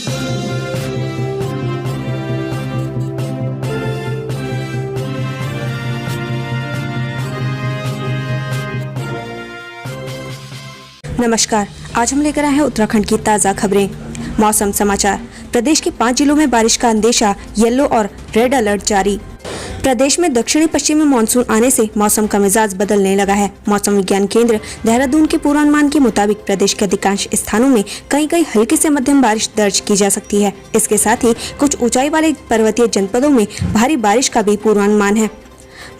नमस्कार, आज हम लेकर आए हैं उत्तराखंड की ताज़ा खबरें। मौसम समाचार। प्रदेश के 5 जिलों में बारिश का अंदेशा, येलो और रेड अलर्ट जारी। प्रदेश में दक्षिणी पश्चिमी मानसून आने से मौसम का मिजाज बदलने लगा है। मौसम विज्ञान केंद्र देहरादून के पूर्वानुमान के मुताबिक प्रदेश के अधिकांश स्थानों में कहीं हल्की से मध्यम बारिश दर्ज की जा सकती है। इसके साथ ही कुछ ऊंचाई वाले पर्वतीय जनपदों में भारी बारिश का भी पूर्वानुमान है।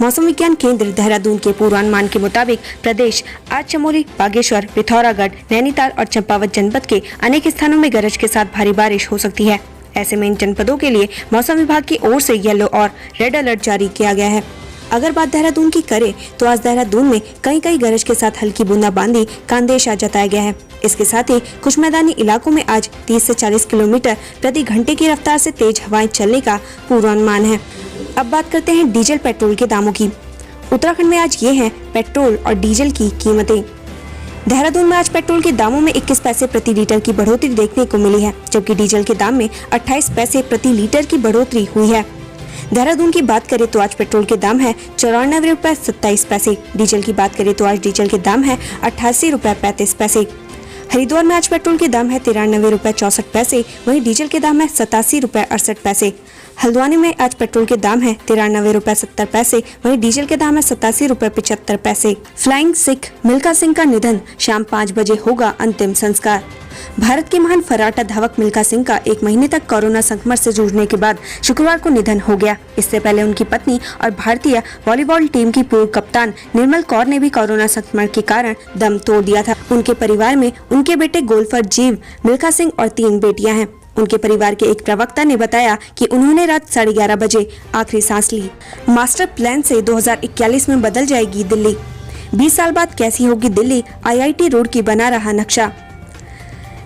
मौसम विज्ञान केंद्र देहरादून के पूर्वानुमान के मुताबिक प्रदेश आज चमोली, बागेश्वर, पिथौरागढ़, नैनीताल और चंपावत जनपद के अनेक स्थानों में गरज के साथ भारी बारिश हो सकती है। ऐसे में इन जनपदों के लिए मौसम विभाग की ओर से येलो और रेड अलर्ट जारी किया गया है। अगर बात देहरादून की करें तो आज देहरादून में कहीं गरज के साथ हल्की बूंदाबांदी का अंदेशा जताया गया है। इसके साथ ही कुछ मैदानी इलाकों में आज 30 से 40 किलोमीटर प्रति घंटे की रफ्तार से तेज हवाएं चलने का पूर्वानुमान है। अब बात करते हैं डीजल पेट्रोल के दामों की। उत्तराखंड में आज ये हैं पेट्रोल और डीजल की कीमतें। देहरादून में आज पेट्रोल के दामों में 21 पैसे प्रति लीटर की बढ़ोतरी देखने को मिली है, जबकि डीजल के दाम में 28 पैसे प्रति लीटर की बढ़ोतरी हुई है। देहरादून की बात करें तो आज पेट्रोल के दाम है 94 रुपए 27 पैसे। डीजल की बात करें तो आज डीजल के दाम है 88 रुपए 35 पैसे। हरिद्वार में आज पेट्रोल के दाम है 93 रुपए 64 पैसे, वहीं डीजल के दाम है 87 रुपए 68 पैसे। हल्द्वानी में आज पेट्रोल के दाम है 93 रुपए 70 पैसे, वहीं डीजल के दाम है 87 रुपए 75 पैसे। फ्लाइंग सिख मिल्खा सिंह का निधन, शाम 5 बजे होगा अंतिम संस्कार। भारत के महान फर्राटा धावक मिल्खा सिंह का 1 महीने तक कोरोना संक्रमण से जूझने के बाद शुक्रवार को निधन हो गया। इससे पहले उनकी पत्नी और भारतीय वॉलीबॉल टीम की पूर्व कप्तान निर्मल कौर ने भी कोरोना संक्रमण के कारण दम तोड़ दिया था। उनके परिवार में उनके बेटे गोल्फर जीव मिल्खा सिंह और 3 बेटियां हैं। उनके परिवार के एक प्रवक्ता ने बताया कि उन्होंने रात 11:30 बजे आखिरी सांस ली। मास्टर प्लान से 2041 में बदल जाएगी दिल्ली। 20 साल बाद कैसी होगी दिल्ली, IIT रोड की बना रहा नक्शा।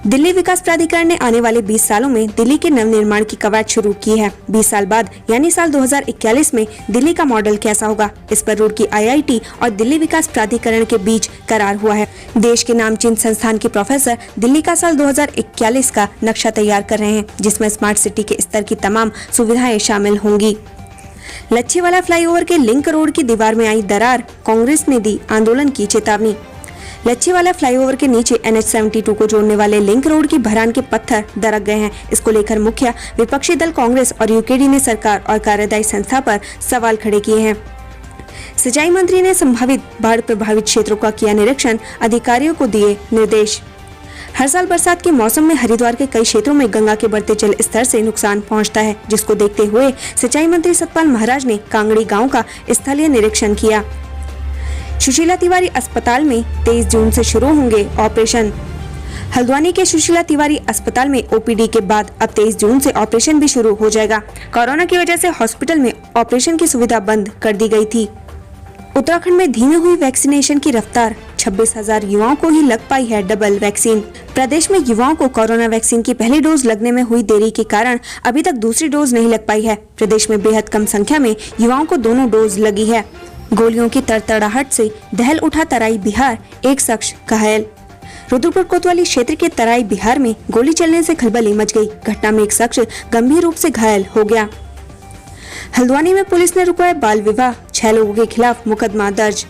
दिल्ली विकास प्राधिकरण ने आने वाले 20 सालों में दिल्ली के नवनिर्माण की कवायद शुरू की है। 20 साल बाद यानी साल 2041 में दिल्ली का मॉडल कैसा होगा, इस पर रूड़की IIT और दिल्ली विकास प्राधिकरण के बीच करार हुआ है। देश के नामचीन संस्थान के प्रोफेसर दिल्ली का साल 2041 का नक्शा तैयार कर रहे हैं, जिसमें स्मार्ट सिटी के स्तर की तमाम सुविधाएं शामिल होंगी। लच्छीवाला फ्लाईओवर के लिंक रोड की दीवार में आई दरार, कांग्रेस ने दी आंदोलन की चेतावनी। लच्छीवाला फ्लाईओवर के नीचे NH-72 को जोड़ने वाले लिंक रोड की भरान के पत्थर दरक गए हैं। इसको लेकर मुख्य विपक्षी दल कांग्रेस और यूकेडी ने सरकार और कार्यदायी संस्था पर सवाल खड़े किए हैं। सिंचाई मंत्री ने संभावित बाढ़ प्रभावित क्षेत्रों का किया निरीक्षण, अधिकारियों को दिए निर्देश। हर साल बरसात के मौसम में हरिद्वार के कई क्षेत्रों में गंगा के बढ़ते जल स्तर से नुकसान पहुंचता है, जिसको देखते हुए सिंचाई मंत्री सतपाल महाराज ने कांगड़ी गाँव का स्थलीय निरीक्षण किया। सुशीला तिवारी अस्पताल में 23 जून से शुरू होंगे ऑपरेशन। हल्द्वानी के सुशीला तिवारी अस्पताल में OPD के बाद अब 23 जून से ऑपरेशन भी शुरू हो जाएगा। कोरोना की वजह से हॉस्पिटल में ऑपरेशन की सुविधा बंद कर दी गई थी। उत्तराखंड में धीमी हुई वैक्सीनेशन की रफ्तार, 26,000 युवाओं को ही लग पाई है डबल वैक्सीन। प्रदेश में युवाओं को कोरोना वैक्सीन की पहली डोज लगने में हुई देरी के कारण अभी तक दूसरी डोज नहीं लग पाई है। प्रदेश में बेहद कम संख्या में युवाओं को दोनों डोज लगी है। गोलियों की तड़तड़ाहट से दहल उठा तराई बिहार, एक शख्स घायल। रुद्रपुर कोतवाली क्षेत्र के तराई बिहार में गोली चलने से खलबली मच गई। घटना में एक शख्स गंभीर रूप से घायल हो गया। हल्द्वानी में पुलिस ने रुकवाया बाल विवाह, 6 लोगों के खिलाफ मुकदमा दर्ज।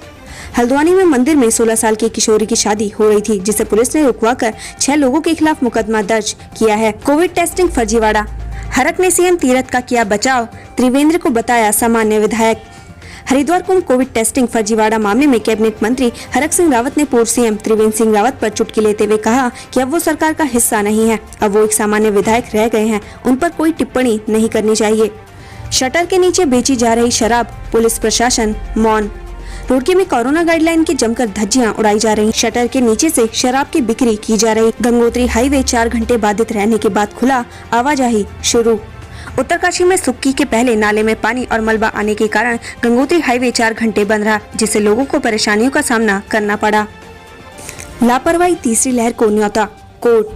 हल्द्वानी में मंदिर में 16 साल की किशोरी की शादी हो रही थी, जिसे पुलिस ने रुकवाकर 6 लोगों के खिलाफ मुकदमा दर्ज किया है। कोविड टेस्टिंग फर्जीवाड़ा, हरक ने CM तीरथ का किया बचाव, त्रिवेंद्र को बताया सामान्य विधायक। हरिद्वार कुंभ कोविड टेस्टिंग फर्जीवाड़ा मामले में कैबिनेट मंत्री हरक सिंह रावत ने पूर्व CM त्रिवेंद्र सिंह रावत पर चुटकी लेते हुए कहा कि अब वो सरकार का हिस्सा नहीं है, अब वो एक सामान्य विधायक रह गए हैं, उन पर कोई टिप्पणी नहीं करनी चाहिए। शटर के नीचे बेची जा रही शराब, पुलिस प्रशासन मौन। रुड़की में कोरोना गाइडलाइन की जमकर धज्जियां उड़ाई जा रही। शटर के नीचे से शराब की बिक्री की जा रही। गंगोत्री हाईवे 4 घंटे बाधित रहने के बाद खुला, आवाजाही शुरू। उत्तरकाशी में सुक्की के पहले नाले में पानी और मलबा आने के कारण गंगोत्री हाईवे 4 घंटे बंद रहा, जिससे लोगों को परेशानियों का सामना करना पड़ा। लापरवाही तीसरी लहर को न्योता, कोर्ट।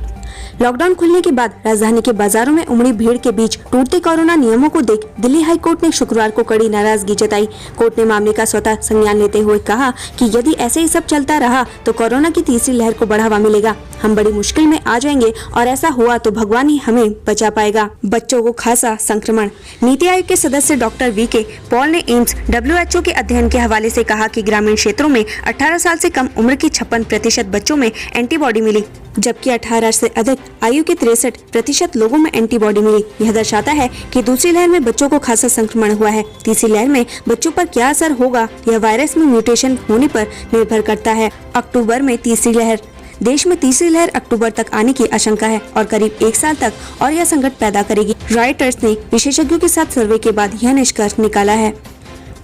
लॉकडाउन खुलने के बाद राजधानी के बाजारों में उमड़ी भीड़ के बीच टूटते कोरोना नियमों को देख दिल्ली हाई कोर्ट ने शुक्रवार को कड़ी नाराजगी जताई। कोर्ट ने मामले का स्वतः संज्ञान लेते हुए कहा कि यदि ऐसे ही सब चलता रहा तो कोरोना की तीसरी लहर को बढ़ावा मिलेगा। हम बड़ी मुश्किल में आ जाएंगे और ऐसा हुआ तो भगवान ही हमें बचा पाएगा। बच्चों को खासा संक्रमण। नीति आयोग के सदस्य डॉक्टर वी.के. पॉल ने एम्स WHO के अध्ययन के हवाले से कहा कि ग्रामीण क्षेत्रों में 18 साल से कम उम्र के 56% बच्चों में एंटीबॉडी मिली, जबकि 18 से अधिक आयु के 63% लोगों में एंटीबॉडी मिली। यह दर्शाता है कि दूसरी लहर में बच्चों को खासा संक्रमण हुआ है। तीसरी लहर में बच्चों पर क्या असर होगा, यह वायरस में म्यूटेशन होने पर निर्भर करता है। अक्टूबर में तीसरी लहर। देश में तीसरी लहर अक्टूबर तक आने की आशंका है और करीब 1 साल तक और यह संकट पैदा करेगी। रॉयटर्स ने विशेषज्ञों के साथ सर्वे के बाद यह निष्कर्ष निकाला है।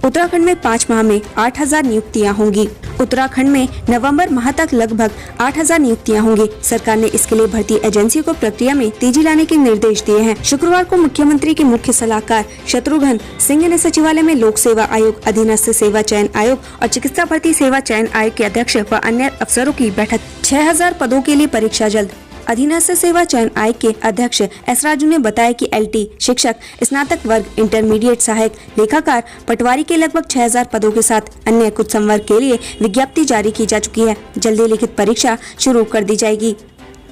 उत्तराखंड में 5 माह में 8,000 नियुक्तियां होंगी। उत्तराखंड में नवंबर माह तक लगभग 8,000 नियुक्तियां होंगी। सरकार ने इसके लिए भर्ती एजेंसियों को प्रक्रिया में तेजी लाने के निर्देश दिए हैं। शुक्रवार को मुख्यमंत्री के मुख्य सलाहकार शत्रुघ्न सिंह ने सचिवालय में लोक सेवा आयोग, अधीनस्थ सेवा चयन आयोग और चिकित्सा भर्ती सेवा चयन आयोग के अध्यक्ष व अन्य अफसरों की बैठक। 6,000 पदों के लिए परीक्षा जल्द। अधीनस्थ सेवा चयन आयोग के अध्यक्ष एस राजू ने बताया कि LT शिक्षक, स्नातक वर्ग, इंटरमीडिएट सहायक, लेखाकार, पटवारी के लगभग 6,000 पदों के साथ अन्य कुछ संवर्ग के लिए विज्ञप्ति जारी की जा चुकी है। जल्दी लिखित परीक्षा शुरू कर दी जाएगी।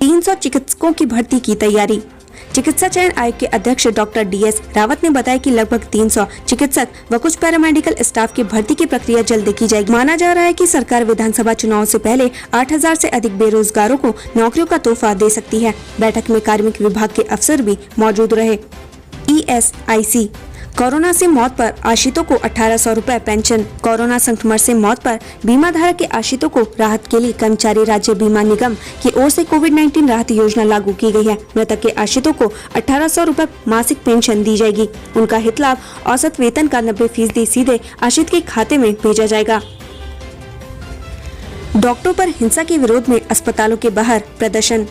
300 चिकित्सकों की भर्ती की तैयारी। चिकित्सा चयन आयोग के अध्यक्ष डॉक्टर DS रावत ने बताया कि लगभग 300 चिकित्सक व कुछ पैरामेडिकल स्टाफ की भर्ती की प्रक्रिया जल्द की जाएगी। माना जा रहा है कि सरकार विधानसभा चुनाव से पहले 8,000 से अधिक बेरोजगारों को नौकरियों का तोहफा दे सकती है। बैठक में कार्मिक विभाग के अफसर भी मौजूद रहे। ESIC। कोरोना से मौत पर आश्रितों को 1,800 रुपए पेंशन। कोरोना संक्रमण से मौत पर बीमा धारक के आश्रितों को राहत के लिए कर्मचारी राज्य बीमा निगम की ओर से कोविड-19 राहत योजना लागू की गई है। मृतक के आश्रितों को 1,800 रुपए मासिक पेंशन दी जाएगी। उनका हित लाभ औसत वेतन का 90% सीधे आश्रित के खाते में भेजा जाएगा। डॉक्टरों पर हिंसा के विरोध में अस्पतालों के बाहर प्रदर्शन।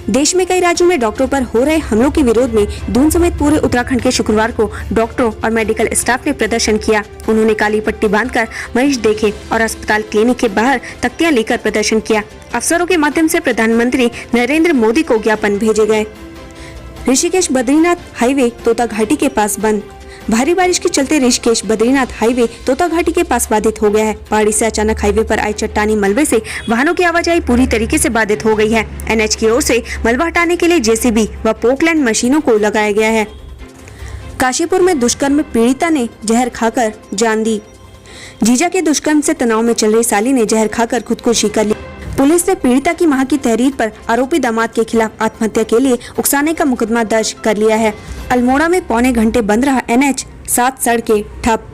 देश में कई राज्यों में डॉक्टरों पर हो रहे हमलों के विरोध में दून समेत पूरे उत्तराखंड के शुक्रवार को डॉक्टरों और मेडिकल स्टाफ ने प्रदर्शन किया। उन्होंने काली पट्टी बांधकर मरीज देखे और अस्पताल क्लिनिक के बाहर तख्तियां लेकर प्रदर्शन किया। अफसरों के माध्यम से प्रधानमंत्री नरेंद्र मोदी को ज्ञापन भेजे गए। ऋषिकेश बद्रीनाथ हाईवे तोता घाटी के पास बंद। भारी बारिश के चलते ऋषिकेश बद्रीनाथ हाईवे तोता घाटी के पास बाधित हो गया है। पहाड़ी से अचानक हाईवे पर आई चट्टानी मलबे से वाहनों की आवाजाही पूरी तरीके से बाधित हो गई है। NH की ओर से मलबा हटाने के लिए JCB व पोकलैंड मशीनों को लगाया गया है। काशीपुर में दुष्कर्म पीड़िता ने जहर खाकर जान दी। जीजा के दुष्कर्म से तनाव में चल रही साली ने जहर खाकर खुदकुशी कर ली। पुलिस ने पीड़िता की मां की तहरीर पर आरोपी दामाद के खिलाफ आत्महत्या के लिए उकसाने का मुकदमा दर्ज कर लिया है। अल्मोड़ा में पौने घंटे बंद रहा NH, 7 सड़कें ठप।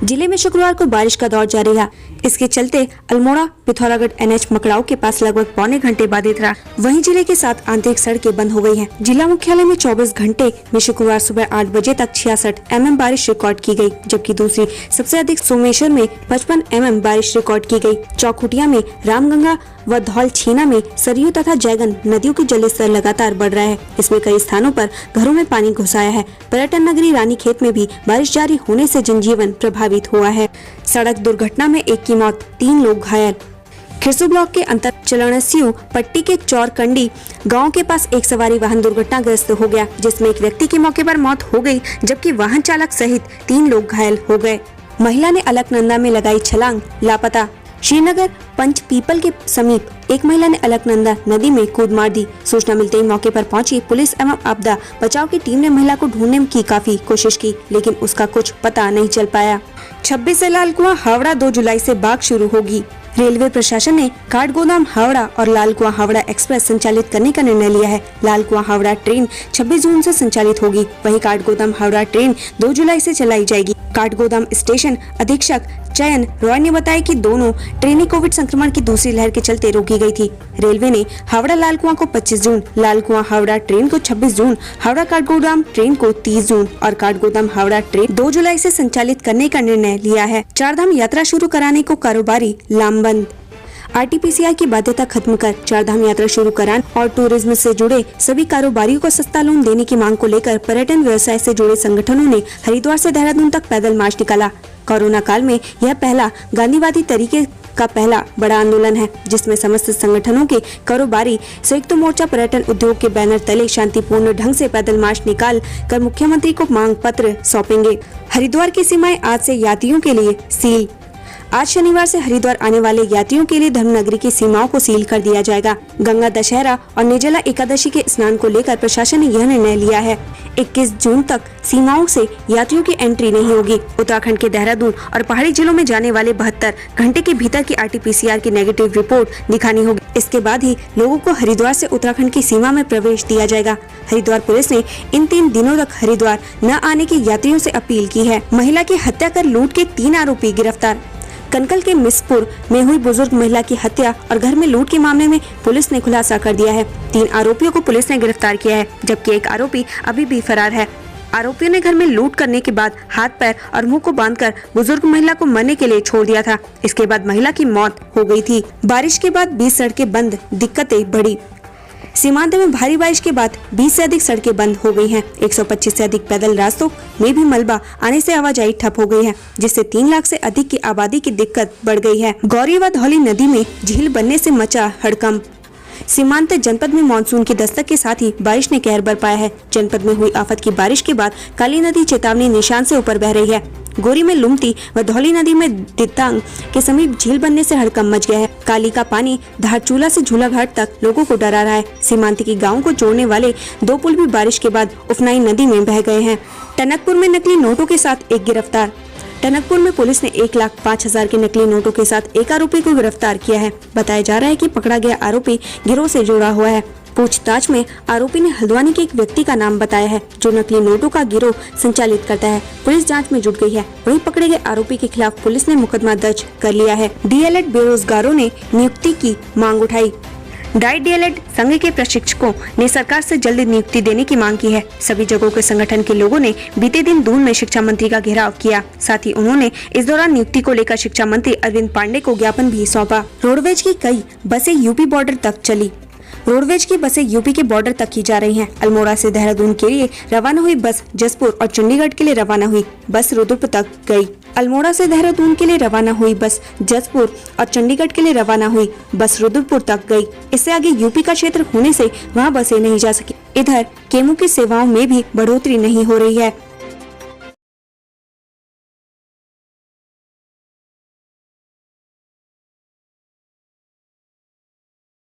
जिले में शुक्रवार को बारिश का दौर जारी रहा। इसके चलते अल्मोड़ा पिथौरागढ़ NH मकड़ाऊ के पास लगभग पौने घंटे बाधित रहा। वहीं जिले के 7 आंतरिक सड़कें बंद हो गई हैं। जिला मुख्यालय में 24 घंटे में शुक्रवार सुबह 8 बजे तक 66 mm बारिश रिकॉर्ड की गई, जबकि दूसरी सबसे अधिक सोमेश्वर में 55 mm बारिश रिकॉर्ड की गई। चौखुटिया में, रामगंगा व धौल छीना में सरयू तथा जयगन नदियों की जलस्तर लगातार बढ़ रहा है। इसमें कई स्थानों पर घरों में पानी घुस आया है। पर्यटन नगरी रानीखेत में भी बारिश जारी होने से जनजीवन प्रभावित हुआ है। सड़क दुर्घटना में 1 की मौत, 3 लोग घायल। खिरसू ब्लॉक के अंतर चलणस्यू पट्टी के चौरकंडी गांव के पास एक सवारी वाहन दुर्घटनाग्रस्त हो गया, जिसमें एक व्यक्ति की मौके पर मौत हो गई, जबकि वाहन चालक सहित 3 लोग घायल हो गए। महिला ने अलकनंदा में लगाई छलांग, लापता। श्रीनगर पंच पीपल के समीप एक महिला ने अलकनंदा नदी में कूद मार दी। सूचना मिलते ही मौके पर पहुंची पुलिस एवं आपदा बचाव की टीम ने महिला को ढूंढने की काफी कोशिश की, लेकिन उसका कुछ पता नहीं चल पाया। 26 से लालकुआं हावड़ा 2 जुलाई से बाग शुरू होगी। रेलवे प्रशासन ने काठगोदाम हावड़ा और लालकुआं हावड़ा एक्सप्रेस संचालित करने का निर्णय लिया है। लालकुआं हावड़ा ट्रेन 26 जून से संचालित होगी, वहीं काठगोदाम हावड़ा ट्रेन 2 जुलाई से चलाई जाएगी। काठगोदाम स्टेशन अधीक्षक चयन रॉय ने बताया कि दोनों ट्रेनें कोविड संक्रमण की दूसरी लहर के चलते रोकी गई थी। रेलवे ने हावड़ा लालकुआं को 25 जून, लालकुआं हावड़ा ट्रेन को 26 जून, हावड़ा काठगोदाम ट्रेन को 30 जून और काठगोदाम हावड़ा ट्रेन 2 जुलाई से संचालित करने का निर्णय लिया है। चारधाम यात्रा शुरू कराने को कारोबारी लामबंद। RT-PCR की बाध्यता खत्म कर चारधाम यात्रा शुरू कराने और टूरिज्म से जुड़े सभी कारोबारियों को सस्ता लोन देने की मांग को लेकर पर्यटन व्यवसाय से जुड़े संगठनों ने हरिद्वार से देहरादून तक पैदल मार्च निकाला। कोरोना काल में यह पहला गांधीवादी तरीके का पहला बड़ा आंदोलन है, जिसमें समस्त संगठनों के कारोबारी संयुक्त मोर्चा पर्यटन उद्योग के बैनर तले शांतिपूर्ण ढंग से पैदल मार्च निकाल कर मुख्यमंत्री को मांग पत्र सौंपेंगे। हरिद्वार की सीमाएं आज से यात्रियों के लिए सील। आज शनिवार से हरिद्वार आने वाले यात्रियों के लिए धर्मनगरी की सीमाओं को सील कर दिया जाएगा। गंगा दशहरा और निर्जला एकादशी के स्नान को लेकर प्रशासन ने यह निर्णय लिया है। 21 जून तक सीमाओं से यात्रियों की एंट्री नहीं होगी। उत्तराखंड के देहरादून और पहाड़ी जिलों में जाने वाले 72 घंटे के भीतर की RT-PCR की नेगेटिव रिपोर्ट दिखानी होगी। इसके बाद ही लोगों को हरिद्वार से उत्तराखंड की सीमा में प्रवेश दिया जाएगा। हरिद्वार पुलिस ने इन 3 दिनों तक हरिद्वार न आने के यात्रियों से अपील की है। महिला की हत्या कर लूट के 3 आरोपी गिरफ्तार। कनकल के मिसपुर में हुई बुजुर्ग महिला की हत्या और घर में लूट के मामले में पुलिस ने खुलासा कर दिया है। 3 आरोपियों को पुलिस ने गिरफ्तार किया है, जबकि एक आरोपी अभी भी फरार है। आरोपियों ने घर में लूट करने के बाद हाथ पैर और मुंह को बांधकर बुजुर्ग महिला को मरने के लिए छोड़ दिया था। इसके बाद महिला की मौत हो गई थी। बारिश के बाद 20 सड़कें बंद, दिक्कतें बढ़ी। सीमांत में भारी बारिश के बाद 20 से अधिक सड़कें बंद हो गई हैं। 125 से अधिक पैदल रास्तों में भी मलबा आने से आवाजाही ठप हो गई है, जिससे 3 लाख से अधिक की आबादी की दिक्कत बढ़ गई है। गौरी व धौली नदी में झील बनने से मचा हड़कंप। सीमांत जनपद में मानसून की दस्तक के साथ ही बारिश ने कहर बरपाया है। जनपद में हुई आफत की बारिश के बाद काली नदी चेतावनी निशान से ऊपर बह रही है। गोरी में लुमती व धौली नदी में दितांग के समीप झील बनने से हड़कंप मच गया है। काली का पानी धारचूला से झूलाघाट तक लोगों को डरा रहा है। सीमांत के गाँव को जोड़ने वाले 2 पुल भी बारिश के बाद उफनाई नदी में बह गए हैं। टनकपुर में नकली नोटों के साथ एक गिरफ्तार। टनकपुर में पुलिस ने 1,05,000 के नकली नोटों के साथ एक आरोपी को गिरफ्तार किया है। बताया जा रहा है कि पकड़ा गया आरोपी गिरोह से जुड़ा हुआ है। पूछताछ में आरोपी ने हल्द्वानी के एक व्यक्ति का नाम बताया है, जो नकली नोटों का गिरोह संचालित करता है। पुलिस जांच में जुट गई है। वहीं पकड़े गए आरोपी के खिलाफ पुलिस ने मुकदमा दर्ज कर लिया है। DLED बेरोजगारों ने नियुक्ति की मांग उठाई। डाइट DLED संघ के प्रशिक्षकों ने सरकार से जल्दी नियुक्ति देने की मांग की है। सभी जगहों के संगठन के लोगों ने बीते दिन दून में शिक्षा मंत्री का घेराव किया। साथ ही उन्होंने इस दौरान नियुक्ति को लेकर शिक्षा मंत्री अरविंद पांडे को ज्ञापन भी सौंपा। रोडवेज की कई बसें यूपी बॉर्डर तक चली। रोडवेज की बसें यूपी के बॉर्डर तक की जा रही हैं। अल्मोड़ा से देहरादून के लिए रवाना हुई बस जसपुर और चंडीगढ़ के लिए रवाना हुई बस रुद्रपुर तक गई। अल्मोड़ा से देहरादून के लिए रवाना हुई बस जसपुर और चंडीगढ़ के लिए रवाना हुई बस रुद्रपुर तक गई। इससे आगे यूपी का क्षेत्र होने से वहां बसें नहीं जा सकी। इधर केमू की सेवाओं में भी बढ़ोतरी नहीं हो रही है।